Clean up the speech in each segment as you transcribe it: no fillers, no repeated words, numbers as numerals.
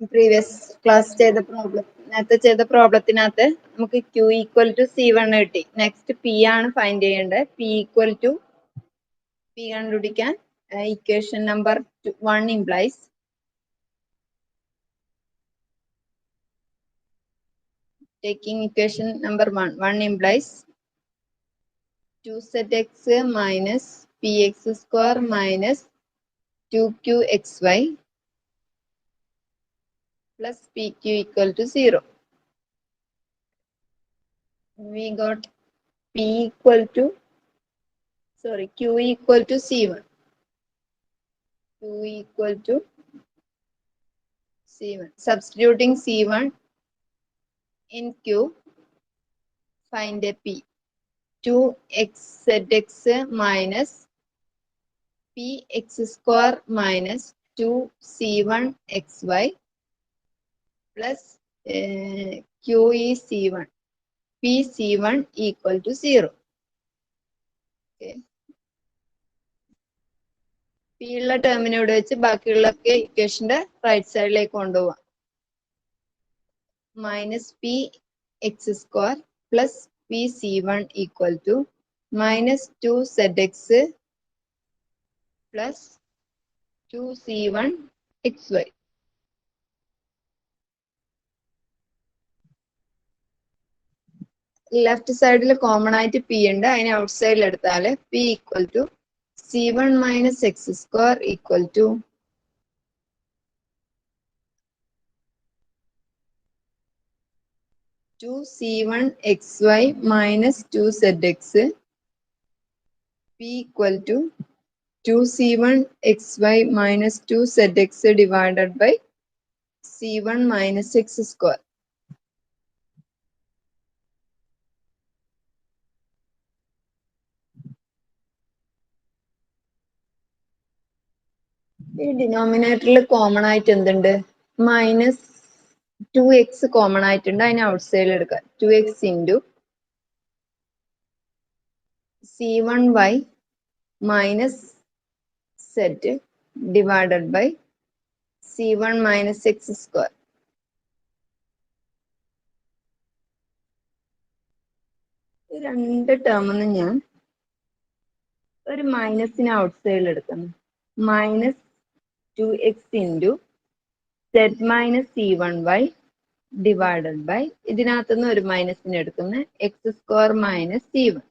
Previous class ചെയ്ത problem നേരത്തെ ചെയ്ത പ്രോബ്ലത്തിനകത്ത് നമുക്ക് Q ഈക്വൽ ടു C1 കിട്ടി. നെക്സ്റ്റ് P ആണ് ഫൈൻഡ് ചെയ്യേണ്ടത്. P ഈക്വൽ ടു P കണ്ടുപിടിക്കാൻ equation number 1 implies taking equation number 1 implies 2zx minus px square minus 2qxy plus pq equal to 0. We got P equal to Q equal to C1. Q equal to C1. Substituting C1 in Q, find a P. 2xzx minus px square minus 2c1xy plus Q is C1. P C1 equal to 0. Okay. P ഉള്ള ടേമിനോട് വെച്ച് ബാക്കിയുള്ളൊക്കെ ഇക്വേഷന്റെ right സൈഡിലേക്ക് കൊണ്ടുപോവാം. Minus P X square plus P C one equal to minus 2zx plus 2c1xy. Left സൈഡിൽ common ആയിട്ട് P ഉണ്ട്, അതിനെ out സൈഡിൽ എടുത്താൽ P equal to C1 minus x square equal to 2c1xy minus 2zx. P equal to 2c1xy minus 2zx divided by c1 minus x square. ഈ ഡിനോമിനേറ്ററിൽ common ആയിട്ട് എന്തുണ്ട്? മൈനസ് 2x കോമൺ ആയിട്ടുണ്ട്, അതിനെ ഔട്ട് സൈഡിൽ എടുക്കാം. 2x into c1y minus z divided by c1 minus X square. രണ്ട് ടേമൊന്നും ഞാൻ ഒരു മൈനസിനെ ഔട്ട് സൈഡിൽ എടുക്കുന്നു. Minus 2x into z minus c1y divided by ഇതിനകത്തുനിന്ന് ഒരു മൈനസിനെ എടുക്കുന്ന എക്സ് സ്ക്വയർ മൈനസ് c1.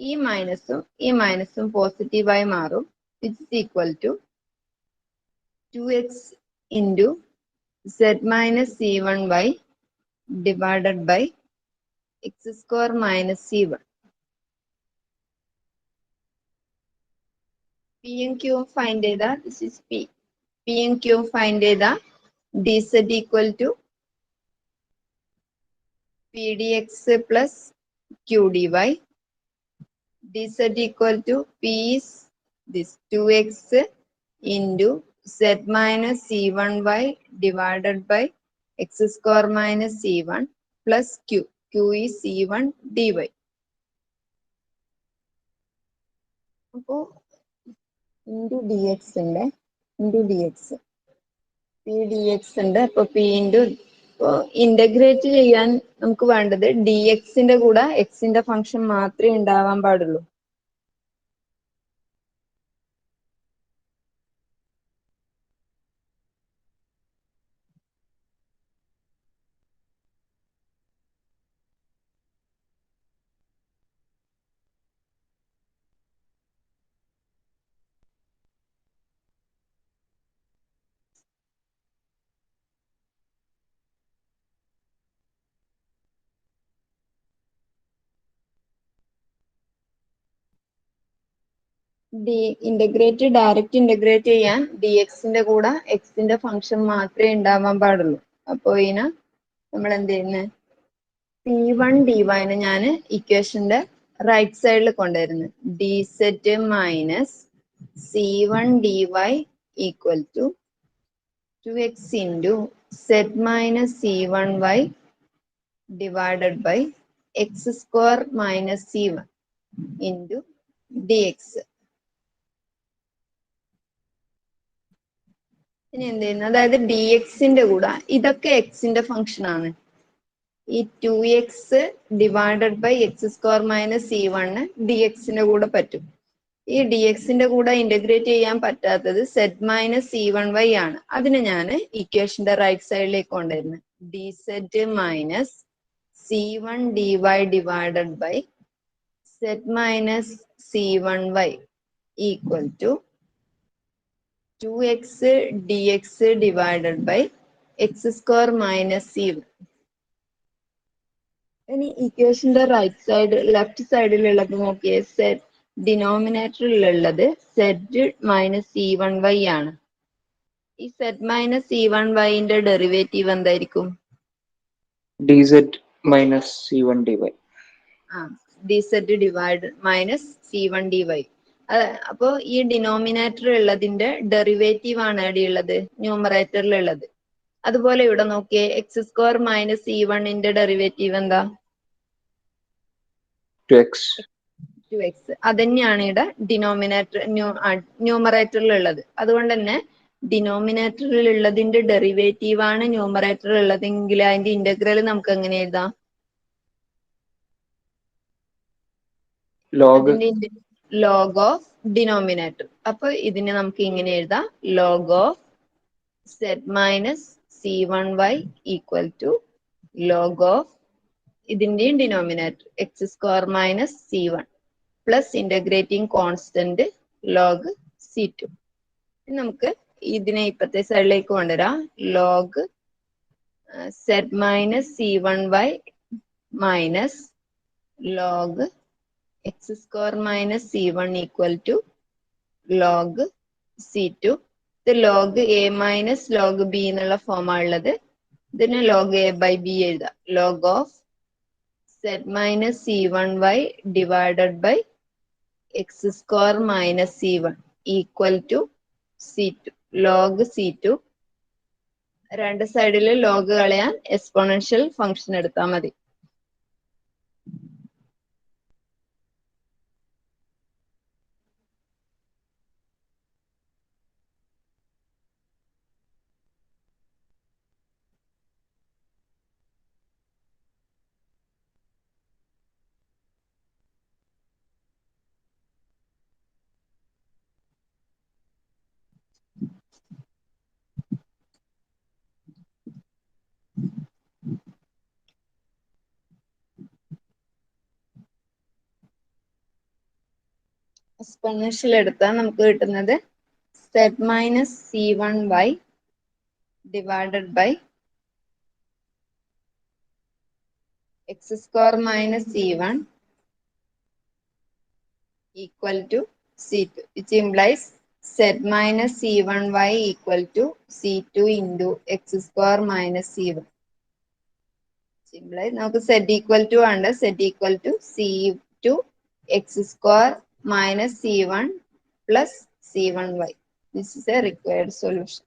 ഈ മൈനസും പോസിറ്റീവായി മാറും, which is equal to 2x into z minus c1y divided by X square minus c1. P M Q find ചെയ്ത this is P. P M Q find ചെയ്ത dz equal to P D X plus Q D Y. dz equal to p is this 2x into z minus c1y divided by x square minus c1 plus q. q is c1 dy. അപ്പോൾ into D X ഉണ്ട്, into D X P D X ഉണ്ട്. അപ്പോൾ P into integrate ചെയ്യാൻ നമുക്ക് വേണ്ടത് D എക്സിന്റെ കൂടെ എക്സിന്റെ ഫംഗ്ഷൻ മാത്രമേ ഉണ്ടാവാൻ പാടുള്ളൂ. ഡയറക്റ്റ് ഇന്റഗ്രേറ്റ് ചെയ്യാൻ ഡി എക്സിന്റെ കൂടെ എക്സിന്റെ ഫംഗ്ഷൻ മാത്രമേ ഉണ്ടാവാൻ പാടുള്ളൂ. അപ്പോൾ ഇതിനെ നമ്മൾ എന്ത് ചെയ്യുന്നത്? P1 dy നെ ഞാൻ ഇക്വേഷന്റെ റൈറ്റ് സൈഡിൽ കൊണ്ടുവരുന്നു. dz minus c1 dy equal to 2x into z minus c1y divided by X square minus c1 into dx. ഇനി എന്ത് ചെയ്യുന്നു, അതായത് ഡി എക്സിന്റെ കൂടെ ഇതൊക്കെ എക്സിന്റെ ഫംഗ്ഷൻ ആണ്. ഈ 2x divided by X square minus C one D എക്സിന്റെ കൂടെ പറ്റും. ഈ ഡി എക്സിന്റെ കൂടെ ഇന്റഗ്രേറ്റ് ചെയ്യാൻ പറ്റാത്തത് Z minus C one Y ആണ്. അതിന് ഞാൻ ഇക്വേഷന്റെ റൈറ്റ് സൈഡിലേക്ക് കൊണ്ടുവരുന്നത് D Z minus C one D Y divided by Z minus C one Y equal to 2x dx divided by X square minus C one. ഇനി ഇക്വേഷന്റെ right side left സൈഡിലുള്ളത് നോക്കിയേ, സെഡ് ഡിനോമിനേറ്ററിലുള്ളത് Z minus C one Y ആണ്. ഈ Z minus C one വൈന്റെ derivative എന്തായിരിക്കും? dz minus c1 dy. D Z divide minus C one D Y. അപ്പോ ഈ ഡിനോമിനേറ്റർ ഉള്ളതിന്റെ ഡെറിവേറ്റീവ് ആണ് എവിടെയുള്ളത്? ന്യൂമറേറ്ററിലുള്ളത്. അതുപോലെ ഇവിടെ നോക്കിയേ, എക്സ് സ്ക്വയർ മൈനസ് സി വണ്ണിന്റെ ഡെറിവേറ്റീവ് എന്താ? 2x. 2x. അതന്നെയാണ് ഇവിടെ ഡിനോമിനേറ്റർ ന്യൂമറേറ്ററിലുള്ളത്. അതുകൊണ്ട് തന്നെ ഡിനോമിനേറ്ററിലുള്ളതിന്റെ ഡെറിവേറ്റീവ് ആണ് ന്യൂമറേറ്ററിൽ ഉള്ളതെങ്കിൽ അതിന്റെ ഇന്റഗ്രൽ നമുക്ക് എങ്ങനെ എഴുതാം? Log of denominator. അപ്പൊ ഇതിനെ നമുക്ക് ഇങ്ങനെ എഴുതാം, log of Z minus C one Y equal to log of ഇതിന്റെയും denominator X square minus C one plus integrating constant log C two. നമുക്ക് ഇതിനെ ഇപ്പത്തെ സൈഡിലേക്ക് കൊണ്ടുവരാം. Log Z minus C one Y minus log X square minus C one equal to log C two. ഇത് log A minus log B എന്നുള്ള ഫോമാണ് ഉള്ളത്. ഇതിന് ലോഗ് എ ബൈ ബി എഴുതാം. Log of Z minus C one Y divided by X square minus C one equal to C two. Log C two. രണ്ട് സൈഡിൽ log കളയാൻ exponential function എടുത്താൽ മതി. എക്സ്പോണൻഷ്യൽ എടുത്താൽ നമുക്ക് കിട്ടുന്നത് Z minus C one Y divided by X square minus C one equal to C2, which implies Z minus C1y equal to C2 into X square minus C1. Implies നമുക്ക് Z equal to ഉണ്ട്. Z equal to C2 X square minus C1 plus C1y. This is a required solution.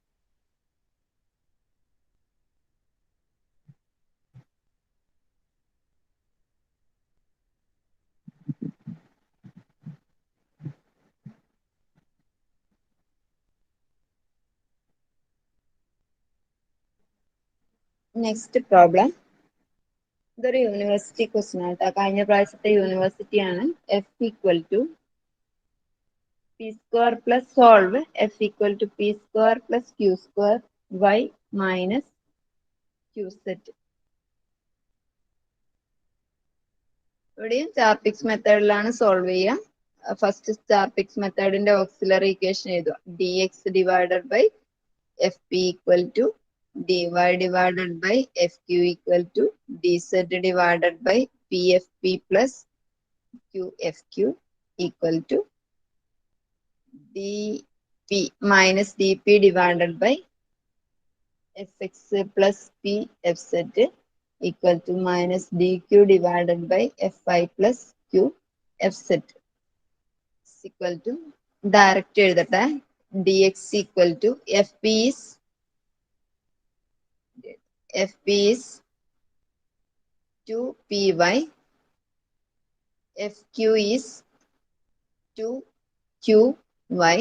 Next problem. ഇതൊരു university question ആണ്. കഴിഞ്ഞ പ്രാവശ്യത്തെ university ആണ്. F equal to P square plus solve F equal to P square plus Q square y minus QZ. ഇവിടെയും Charpit's മെത്തേഡിലാണ് solve ചെയ്യുക. First Charpit's മെത്തേഡിന്റെ auxiliary equation എഴുതുക. D X divided by F P equal to dy divided by fq equal to dz divided by pfp plus qfq equal to dp minus dp divided by fx plus pfz equal to minus dq divided by fi plus qfz is equal to direct എഴുതട്ടെ. dx equal to fp is 2py, fq is 2qy,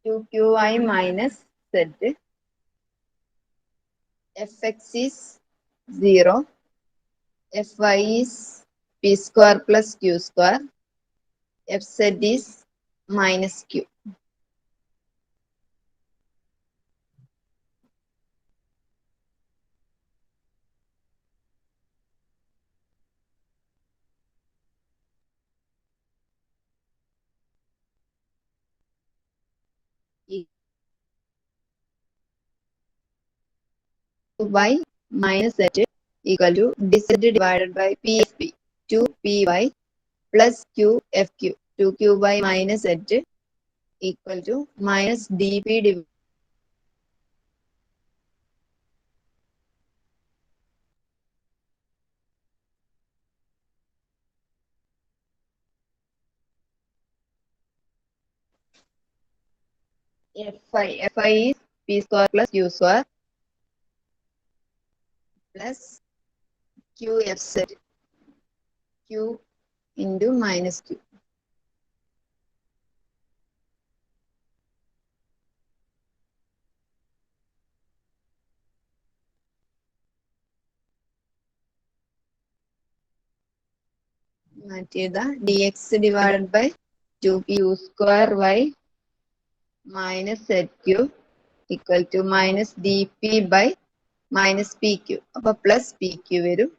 2qi minus z. Fx is 0. Fy is p square plus q square. Fz is minus q. Y minus z equal to dz divided by pfp. 2py plus qfq. 2qy minus z equal to minus dp divided Fi is p square plus q square plus qfz. Q into minus q. മാറ്റിയതാ dx divided by 2q square y minus zq equal to minus dp by minus pq. അപ്പൊ plus pq വരും.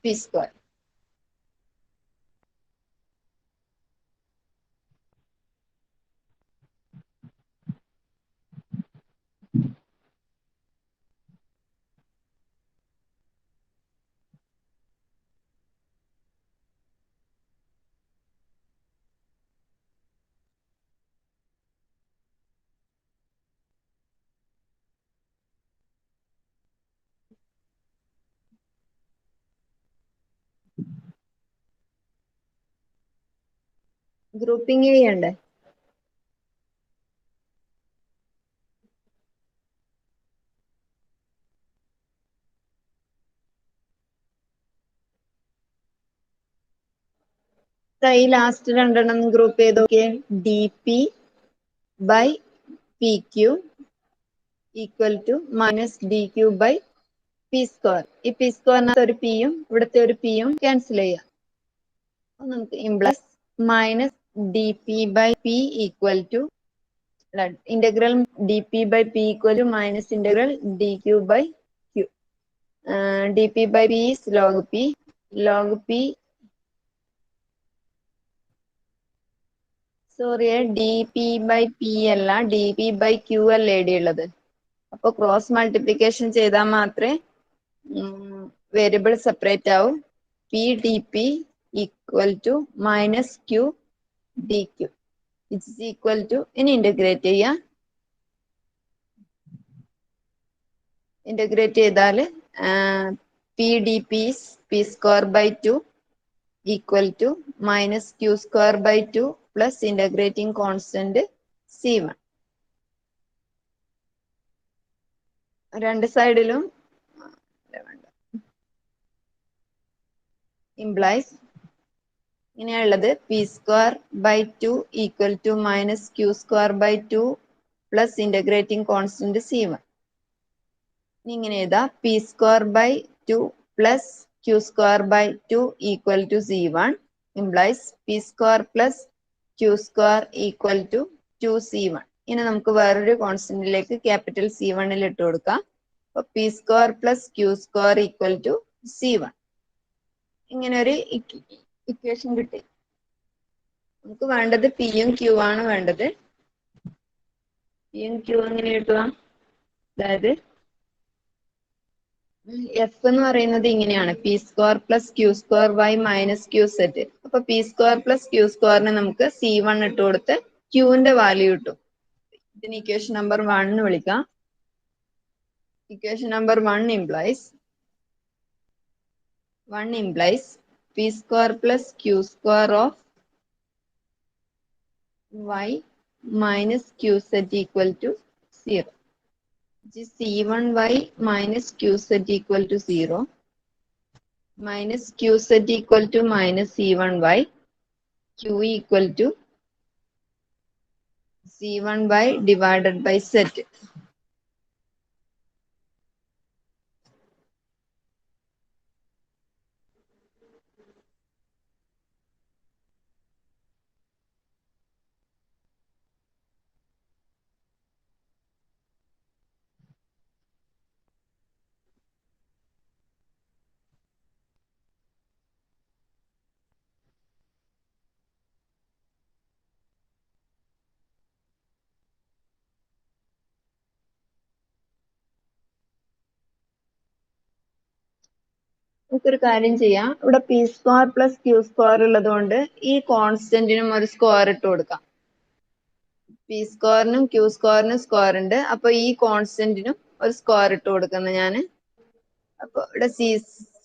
p square. Grouping ചെയ്യണ്ടേ? ഈ last രണ്ടെണ്ണം group ചെയ്തൊക്കെ D P by P Q equal to minus D Q by P square. ഈ P സ്ക്വയറിനകത്ത് ഒരു പിയും ഇവിടുത്തെ ഒരു പിയും ക്യാൻസൽ ചെയ്യാം. നമുക്ക് implies minus D P by P equal to integral D P by P equal to minus integral D Q by Q. D P by P is log P. Log P sorry D P by P അല്ല D P by Q അല്ലേ D ഉള്ളത്. അപ്പൊ cross multiplication ചെയ്താൽ മാത്രമേ variable separate ആവും. P D P equal to minus Q D Q it's equal to. ഇനി integrate ചെയ്യാം. Integrate ചെയ്താൽ P D P P square by two equal to minus Q square by two plus integrating constant C1. രണ്ട് സൈഡിലും implies ഇങ്ങനെയുള്ളത് P square by two equal to minus Q square by two plus integrating constant C1. ഇങ്ങനെ എഴുതാ P square by two plus Q square by two equal to C1 implies P square plus Q square equal to 2C1. ഇനി നമുക്ക് വേറൊരു കോൺസ്റ്റന്റിലേക്ക് capital C1 ഇട്ട് കൊടുക്കാം. അപ്പൊ P square plus Q square equal to C1. ഇങ്ങനെ ഒരു equation കിട്ടി. നമുക്ക് വേണ്ടത് പിയും ക്യൂ ആണ് വേണ്ടത്. പിയും ക്യൂ എങ്ങനെ കിട്ടുക? അതായത് എഫ് എന്ന് പറയുന്നത് ഇങ്ങനെയാണ് P square plus Q square Y minus Q Z. അപ്പൊ പി സ്ക്വയർ പ്ലസ് ക്യൂ സ്ക്വയറിന് നമുക്ക് C1 ഇട്ട് കൊടുത്ത് ക്യൂവിന്റെ വാല്യൂ കിട്ടും. ഇതിന് ഇക്വേഷൻ നമ്പർ 1 എന്ന് വിളിക്കാം. Equation number 1 implies p square plus q square of y minus qz equal to 0. which is c1y minus qz equal to 0 minus qz equal to minus c1y, q equal to c1y divided by z. നമുക്കൊരു കാര്യം ചെയ്യാം. ഇവിടെ P square plus Q square ഉള്ളത് കൊണ്ട് ഈ കോൺസ്റ്റന്റിനും ഒരു square ഇട്ട് കൊടുക്കാം. പി സ്ക്വയറിനും ക്യൂ സ്ക്വയറിനും സ്ക്വയർ ഉണ്ട്. അപ്പൊ ഈ കോൺസ്റ്റന്റിനും ഒരു സ്ക്വയർ ഇട്ട് കൊടുക്കുന്ന ഞാന്. അപ്പൊ ഇവിടെ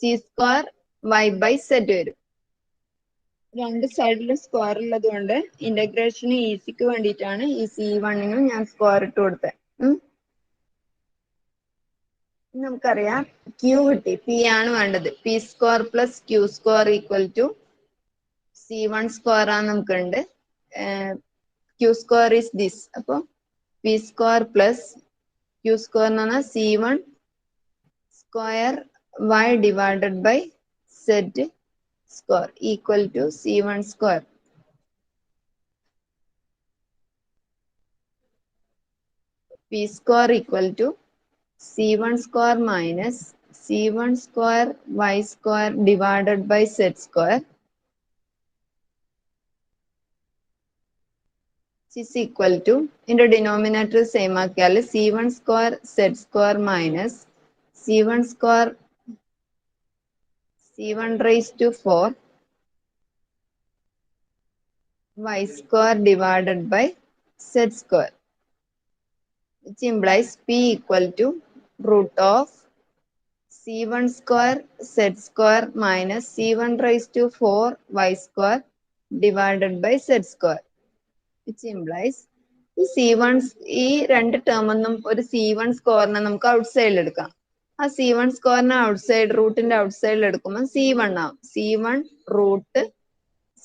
C square Y by Z വരും. രണ്ട് സൈഡിലും സ്ക്വയർ ഉള്ളത് കൊണ്ട് ഇന്റഗ്രേഷന് ഈസിക്ക് വേണ്ടിയിട്ടാണ് ഈ c1നും ഞാൻ സ്ക്വയർ ഇട്ട് കൊടുത്തത്. നമുക്കറിയാം ക്യൂ കിട്ടി, പി ആണ് വേണ്ടത്. P square plus Q square equal to c1 square ആണ് നമുക്കുണ്ട്. Q square is this. അപ്പൊ P square plus Q square എന്ന് പറഞ്ഞാൽ c1 square y divided by z square equal to c1 square. P square equal to c1 square minus c1 square y square divided by z square is equal to, in the denominator same ആക്കിയാൽ c1 square z square minus c1 square c1 raised to 4 y square divided by z square, which implies p equal to root of c1 square z square minus c1 raised to 4 y square divided by z square, which implies ഈ c1 ഈ രണ്ട് ടേമൊന്നും ഒരു c1 സ്ക്വയറിനെ നമുക്ക് out സൈഡിൽ എടുക്കാം. ആ c1 സ്ക്വയറിനെ outside റൂട്ടിന്റെ ഔട്ട് സൈഡിൽ എടുക്കുമ്പോൾ c1 ആവും. c1 root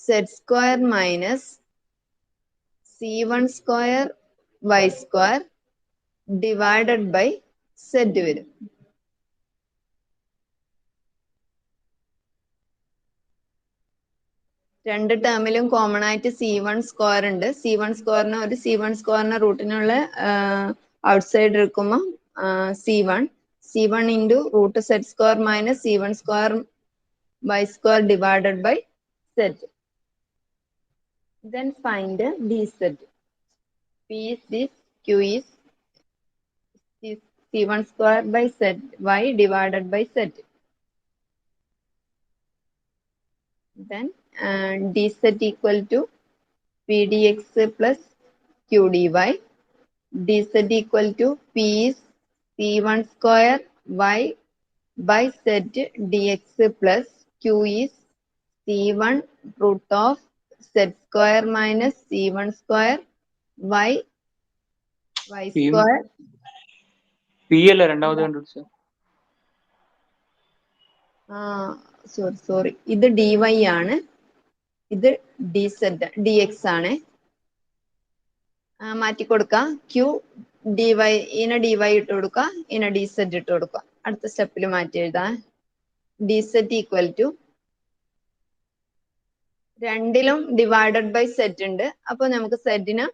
z square minus c1 square y square divided by z വരും. രണ്ട് ടേമിലും കോമൺ ആയിട്ട് c1 സ്ക്വയർ ഉണ്ട്. c1 സ്ക്വയറിന് ഒരു c1 സ്ക്വയറിന് റൂട്ടിനുള്ള ഔട്ട് സൈഡ് എടുക്കുമ്പോൾ c1 into root z square minus c1 square y square divided by z. Then find dz. P is this, Q is c1 square by z, y divided by z. Then dz equal to p dx plus q dy. dz equal to p is c1 square y by z dx plus q is c1 root of z square minus c1 square y square. P അല്ല രണ്ടാമത് കണ്ടുപിടിച്ചത്. Sorry ഇത് dy ആണ്, ഇത് dx ആണ്. മാറ്റി കൊടുക്കാം. q dy ഇനെ dy ഇട്ട് കൊടുക്കുക, ഇനെ dz ഇട്ട് കൊടുക്കുക. അടുത്ത സ്റ്റെപ്പിൽ മാറ്റി എഴുതാം. dz ഈക്വൽ ടു രണ്ടിലും ഡിവൈഡഡ് ബൈ z ഉണ്ട്. അപ്പൊ നമുക്ക് z ന്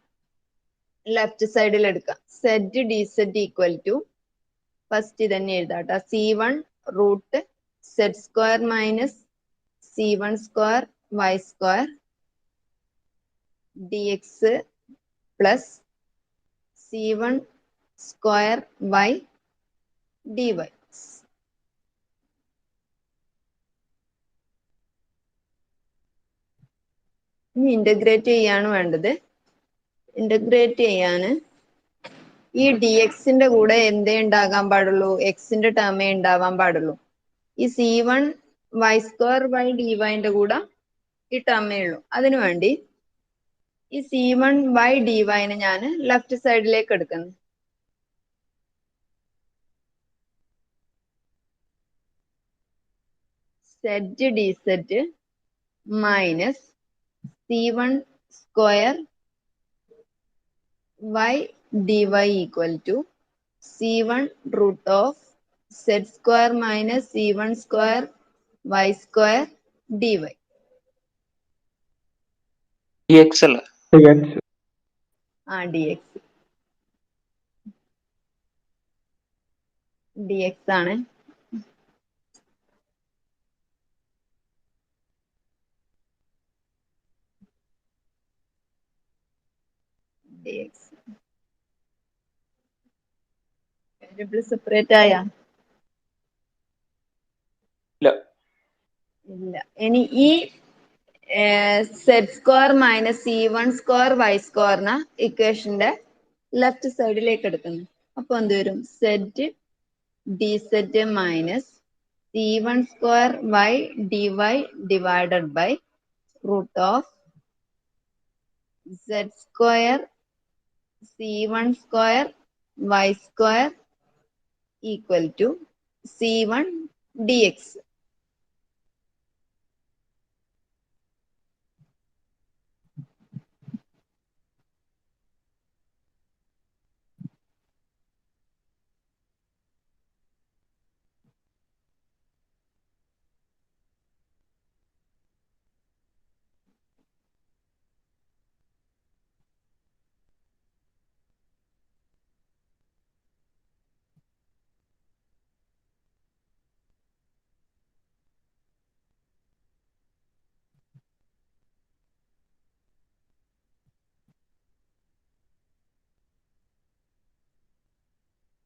ലെഫ്റ്റ് സൈഡിൽ എടുക്കാം. z dz equal to first തന്നെ എഴുതാട്ടോ, c1 root z square minus c1 square y square dx plus c1 square y dy. ഇനി ഇന്റഗ്രേറ്റ് ചെയ്യാണ് വേണ്ടത്. ഇന്റഗ്രേറ്റ് ചെയ്യാന് ഈ dxന്റെ കൂടെ എന്തേ ഉണ്ടാകാൻ പാടുള്ളൂ, എക്സിന്റെ ടേമേ ഉണ്ടാവാൻ പാടുള്ളൂ. ഈ c1 y സ്ക്വയർ y ഡിവൈന്റെ കൂടെ ഈ ടേമേ ഉള്ളൂ. അതിനു വേണ്ടി ഈ c1 y ഡിവൈനെ ഞാൻ ലെഫ്റ്റ് സൈഡിലേക്ക് എടുക്കുന്നു. z dz minus c1 square y dy equal to c1 root of z square minus c1 square y square dy. dx അല്ലേ? dx dx ആണ്. dx വേരിയബിൾ സെപ്പറേറ്റ് ആയാ? ഇല്ല. ഇനി ഈ Z square minus c1 square Y സ്ക്വയറിന് ഇക്വേഷന്റെ left സൈഡിലേക്ക് എടുക്കുന്നു. അപ്പൊ എന്ത് വരും? Z dz minus c1 square y dy divided by root of z square c1 square y square equal to c1 dx.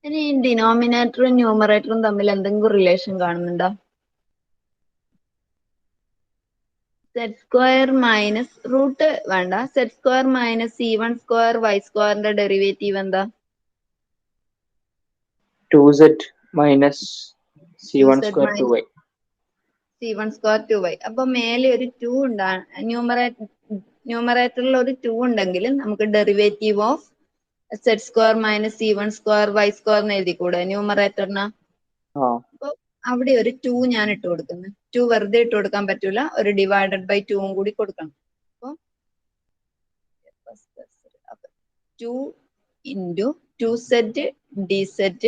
ഇനി ഡിനോമിനേറ്ററും ന്യൂമറേറ്ററും തമ്മിൽ എന്തെങ്കിലും റിലേഷൻ കാണുന്നുണ്ടോ? സെഡ് സ്ക്വയർ മൈനസ് റൂട്ട് വേണ്ട, Z square minus c1 square Y സ്ക്വയറിന്റെ derivative എന്താ? 2z minus c1 square 2y. c1 square 2y. അപ്പൊ മേലെ ഒരു 2 ഉണ്ടാണ്, ന്യൂമറേറ്ററിൽ ഒരു 2 ഉണ്ടെങ്കിൽ നമുക്ക് derivative of Z square minus c1 square Y square എന്ന് എഴുതിക്കൂടെ ന്യൂമറേറ്ററിന്? അപ്പൊ അവിടെ ഒരു 2 ഞാൻ ഇട്ട് കൊടുക്കുന്നു. 2 വെറുതെ ഇട്ട് കൊടുക്കാൻ പറ്റൂല, ഒരു ഡിവൈഡഡ് ബൈ 2 കൂടി കൊടുക്കണം. അപ്പൊ 2 into 2z dz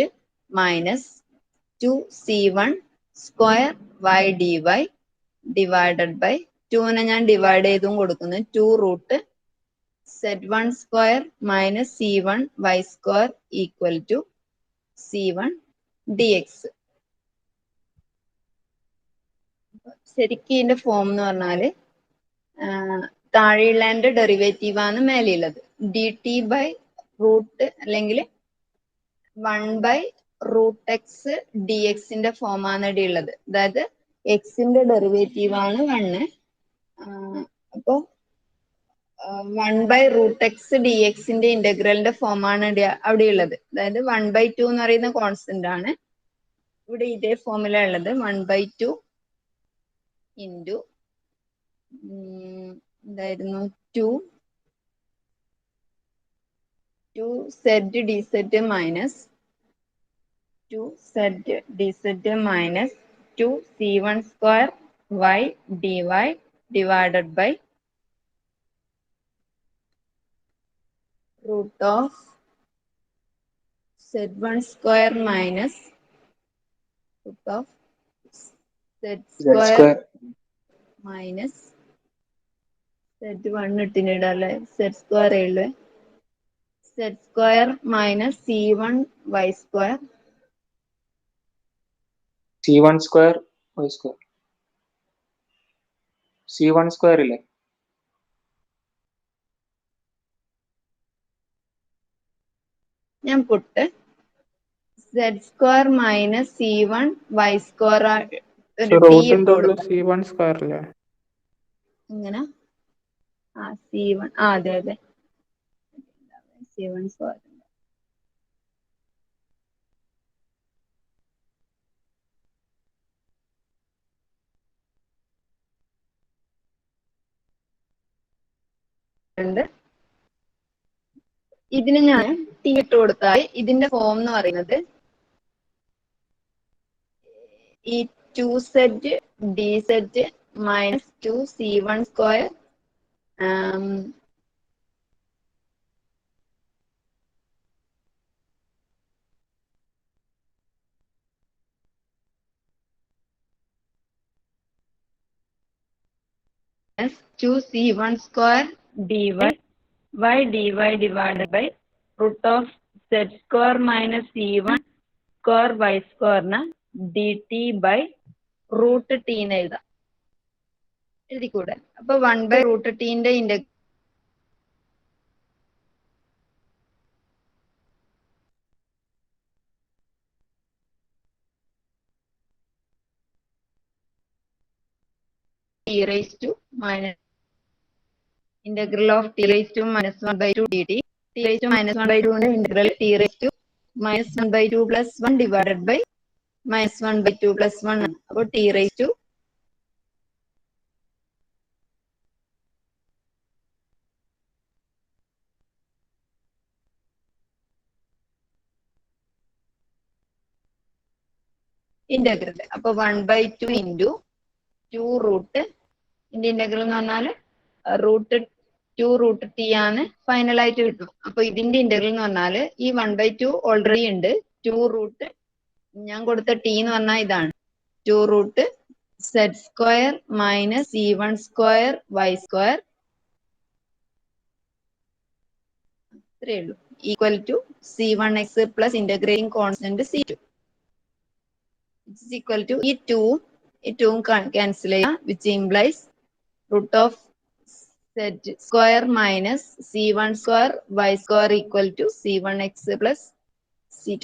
minus 2c1 square y dy divided by 2നെ ഞാൻ ഡിവൈഡ് ചെയ്തും കൊടുക്കുന്നു. 2 root z1 square minus c1 y square equal to c1 dx. ശരിക്കും ഇതിന്റെ ഫോം എന്ന് പറഞ്ഞാല് താഴെയുള്ളതിന്റെ ഡെറിവേറ്റീവ് ആണ് മേലെയുള്ളത്. ഡി ടി ബൈ റൂട്ട് അല്ലെങ്കിൽ 1 ബൈ റൂട്ട് എക്സ് ഡി എക്സിന്റെ ഫോം ആണ് ഇവിടെ ഉള്ളത്. അതായത് എക്സിന്റെ ഡെറിവേറ്റീവ് ആണ് 1. അപ്പോ 1 ബൈ റൂട്ട് എക്സ് ഡി എക്സിന്റെ ഇന്റഗ്രലിന്റെ ഫോം ആണ് അവിടെ ഉള്ളത്. അതായത് 1/2 എന്ന് പറയുന്ന കോൺസ്റ്റന്റ് ആണ് ഇവിടെ ഇതേ ഫോമില ഉള്ളത്. 1/2 ഇൻറ്റു എന്തായിരുന്നു 2z dz minus 2z dz minus 2c1 square y dy divided by root of z1 square minus root of z square minus z1 ഇട്ടിനിടല്ലേ, z സ്ക്വയർ ഉള്ളു, z square minus c1 y square c1 square y square c1 square ഇല്ലേ? ഞാൻ put z square minus c1 y square ഒരു T ഇട്ട് കൊടുക്കും. c1 square അല്ലേ? ഇങ്ങനെ c1 അതെ അതെ c1 സ്ക്വയർ. ഇതിന് ഞാൻ ടി ഇട്ട് കൊടുത്താൽ ഇതിന്റെ ഫോം എന്ന് പറയുന്നത് ഈ 2z dz minus 2c1 square minus 2c1 square dy y dy divided by root of z square minus c1 square y square ന് dt by root t എന്ന് എഴുതാം. എഴുതിക്കൂടെ? അപ്പൊ 1 by root t ന്റെ t raised to minus integral of t raised to minus 1 by 2 dt, t raised to minus 1 by 2 ന്റെ integral t raised to minus 1 by 2 plus 1 divided by minus 1 by 2 plus 1 ആണ്. അപ്പോൾ t raised to integral അപ്പൊ 1 by 2 into 2 root ഇതിന്റെ integral എന്ന് പറഞ്ഞാൽ root 2 root T ആണ് final ആയിട്ട് കിട്ടും. അപ്പൊ ഇതിന്റെ ഇന്റഗ്രൽ എന്ന് പറഞ്ഞാൽ ഈ 1 by 2 ഓൾറെഡി ഉണ്ട്. 2 റൂട്ട് ഞാൻ കൊടുത്ത ടി എന്ന് പറഞ്ഞാൽ ഇതാണ് 2 root Z square minus c1 square Y square ഇത്രയേ ഉള്ളൂ equal to c1x plus integrating constant c2 is equal to ഈ 2 ക്യാൻസൽ ചെയ്യാം which implies root of z square minus c1 square y square equal to c1x plus c2.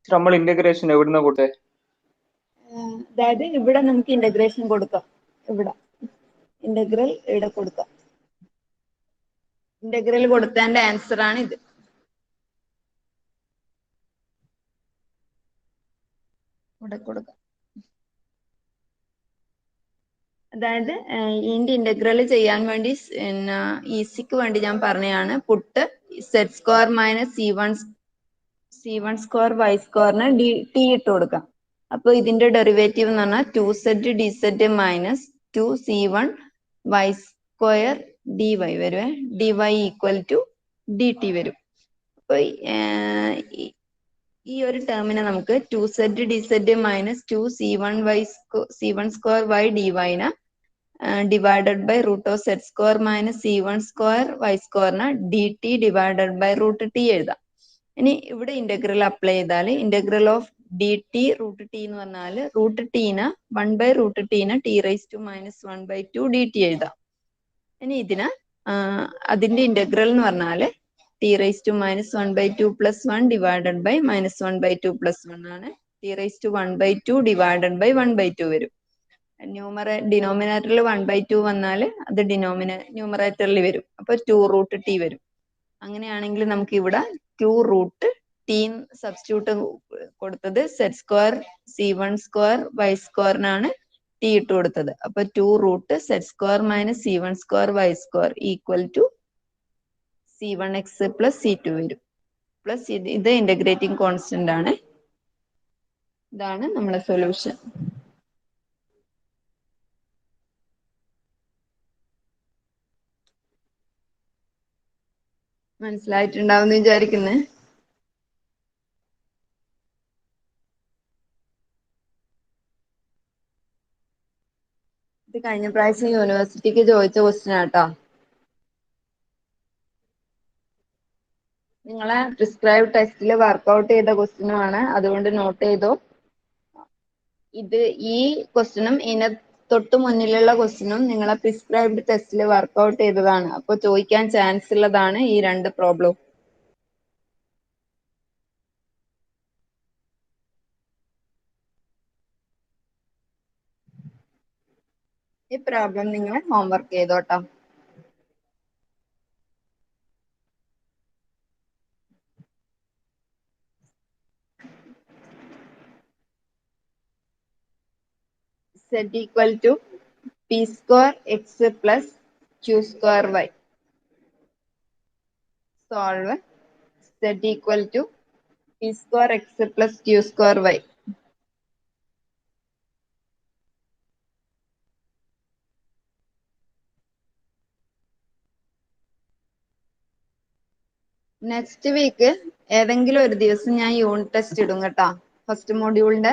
നമ്മൾ integration എവിടുന്ന കൂട്ടെ? അതായത് ഇവിടെ നമുക്ക് integration കൊടുക്കാം. ഇവിടെ ഇന്റഗ്രൽ ഇവിടെ കൊടുക്കാം. ഇന്റഗ്രൽ കൊടുത്തതിന്റെ ആൻസർ ആണ് ഇത്. ഇവിടെ കൊടുക്കാം. അതായത് ഇതിന്റെ ഇന്റഗ്രൽ ചെയ്യാൻ വേണ്ടി ഈസിക്ക് വേണ്ടി ഞാൻ പറഞ്ഞതാണ് put Z square minus c1 square Y സ്ക്വയറിന് ടി ഇട്ട് കൊടുക്കാം. അപ്പൊ ഇതിന്റെ ഡെറിവേറ്റീവ് എന്ന് പറഞ്ഞാൽ 2z dz minus 2c1 Y square dy വരുവേ dy ഈക്വൽ ടു dt വരും. അപ്പൊ ഈ ഒരു ടേമിനെ നമുക്ക് 2z dz minus 2c1 square Y dy ന് divided by root of Z square minus c1 square Y സ്ക്വയറിന് dt divided by root T എഴുതാം. ഇനി ഇവിടെ ഇന്റഗ്രൽ അപ്ലൈ ചെയ്താൽ integral of D T root T എന്ന് പറഞ്ഞാൽ റൂട്ട് ടീന് 1 by root ടീന് T raise to minus 1 by 2 D T എഴുതാം. ഇനി ഇതിന് അതിന്റെ ഇന്റഗ്രൽ എന്ന് പറഞ്ഞാൽ T raise to minus 1 by 2 plus 1 divided by minus 1 by 2 plus 1 ആണ്. T raise to 1 by 2 divided by 1 by 2 വരും. ഡിനോമിനേറ്ററിൽ 1 ബൈ 2 വന്നാൽ അത് ന്യൂമറേറ്ററിൽ വരും. അപ്പൊ 2 റൂട്ട് ടി വരും. അങ്ങനെയാണെങ്കിൽ നമുക്ക് ഇവിടെ 2 റൂട്ട് ടി സബ്സ്റ്റിറ്റ്യൂട്ട് കൊടുത്തത് Z square c1 square Y സ്ക്വയറിനാണ് ടി ഇട്ട് കൊടുത്തത്. അപ്പൊ 2 root Z square minus c1 square Y square equal to c1x plus c2 വരും. പ്ലസ് ഇത് ഇന്റഗ്രേറ്റിംഗ് കോൺസ്റ്റന്റ് ആണ്. ഇതാണ് നമ്മുടെ സൊല്യൂഷൻ. മനസ്സിലായിട്ടുണ്ടാവും വിചാരിക്കുന്നേ. ഇത് കഴിഞ്ഞ പ്രാവശ്യം യൂണിവേഴ്സിറ്റിക്ക് ചോദിച്ച ക്വസ്റ്റ്യൻ ആട്ടോ. നിങ്ങളെ പ്രിസ്ക്രൈബ് ടെസ്റ്റിൽ വർക്ക്ഔട്ട് ചെയ്ത ക്വസ്റ്റ്യനുമാണ്, അതുകൊണ്ട് നോട്ട് ചെയ്തോ. ഇത് ഈ ക്വസ്റ്റ്യനും ഇതിന് തൊട്ട് മുന്നിലുള്ള ക്വസ്റ്റ്യനും നിങ്ങളെ പ്രിസ്ക്രൈബ്ഡ് ടെസ്റ്റിൽ വർക്ക്ഔട്ട് ചെയ്തതാണ്. അപ്പൊ ചോദിക്കാൻ ചാൻസ് ഉള്ളതാണ് ഈ രണ്ട് പ്രോബ്ലം. ഈ പ്രോബ്ലം നിങ്ങൾ homework ചെയ്തോട്ടോ. z equal to p square x plus q square y. Solve z equal to p square x plus q square y. Next week ഏതെങ്കിലും ഒരു ദിവസം ഞാൻ യൂണിറ്റ് ടെസ്റ്റ് ഇടും കേട്ടോ. ഫസ്റ്റ് മോഡ്യൂളിന്റെ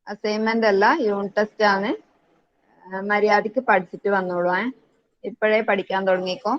അസൈൻമെന്റ് അല്ല, യൂണിറ്റ് ടെസ്റ്റ് ആണ്. മര്യാദക്ക് പഠിച്ചിട്ട് വന്നോളൂ. ഇപ്പോഴേ പഠിക്കാൻ തുടങ്ങിക്കോ.